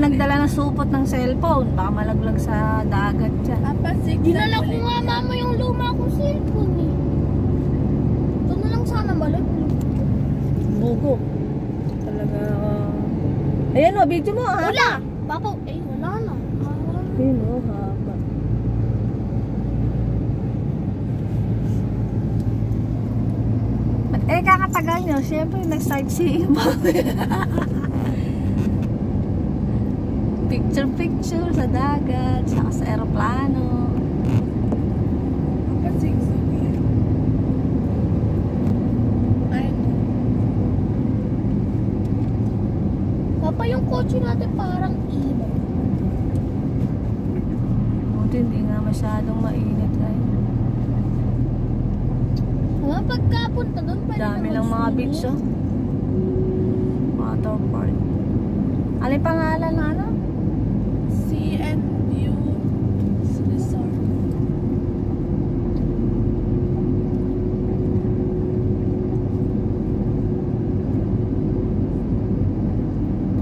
nagdala ng supot ng cellphone. Baka malaglag sa dagat dyan. Dinala ko nga mama yung luma kong cellphone eh. Ito na lang sana malaglag. Bugo. Talaga. Ayan o, video mo ha. Wala! Papa, wala na. Ayun o, haba. Kakatagal nyo. Siyempre, nag-sightseeing ba? Picture sa dagat, saka sa aeroplano. Papa, yung kotse natin parang iba. Buti hindi nga masyadong mainit ngayon. Pagkapunta doon pa rin. Dami lang mga beach oh. Water park. Ano yung pangalan na ano? CNU Resort.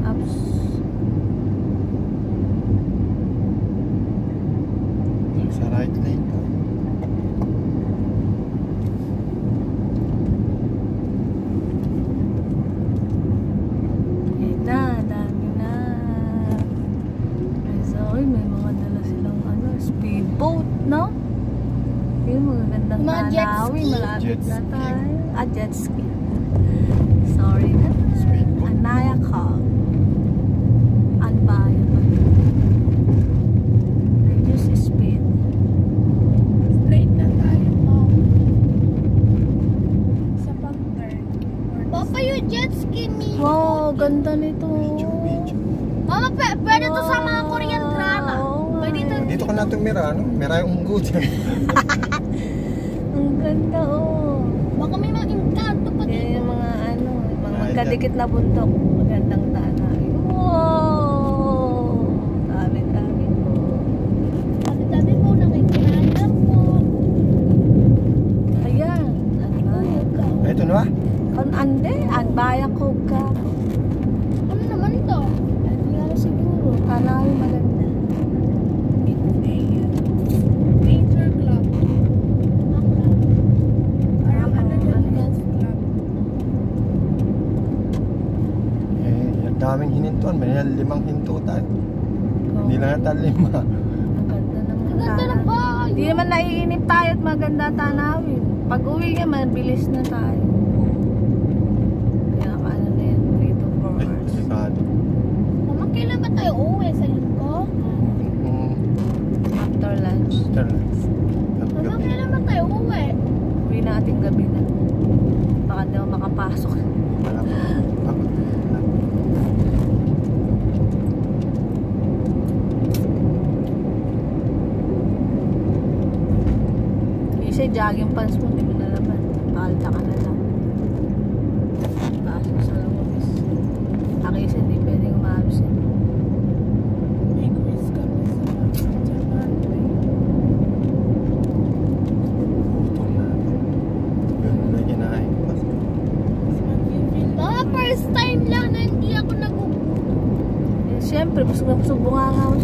Ups. Sa right lane ka. Speedboat, no? Yung magagandang tanawin, malapit na tayo. Jet ski. Sorry na. Anaya Cove. Anbayan. Reduce speed. Straight na tayo, Mom. Sa pang-turn. Papa, yung jet ski ni. Wow, ganda nito. Mama, pwede to sa mga Korean drama. Dito ka na tumira, ano? Meron yung unggo dyan. Ang ganda, oh. Baka may mga engkanto pa dito. Yung mga ano, mga magkadikit na bundok. Magandang tanay. Wow! Dami po. Dami po, nakikinanap po. Ayan. Ito na ba? Ande, Anbaya Cove ka. Ano naman to? Ano nga siguro? Tanawin maganda. Nature Club. Parang advance club. Daming hinintuan. May 5 hinto tayo. Hindi lang natin 5. Ang ganda ng Ang ganda ng bahay. Hindi naman naiinip tayo at maganda tanawin. Pag uwi ka, mabilis na tayo. Kaya ano na yun, 3 to 4 hours. Mama, kailan ba tayo uwi? Sa linggo? After lunch. Mama, kailan ba tayo uwi? Uwi natin gabi na. Baka daw makapasok. Kasi jogging pants mo, hindi mo nalaman. Pakalta ka na lang. Pasok sa lumabas. Akisa hindi pwedeng umabis eh. May quiz kami sa Japan. Mama, first time lang na hindi ako nag-upo. Siyempre, busog na busog bunga nga ako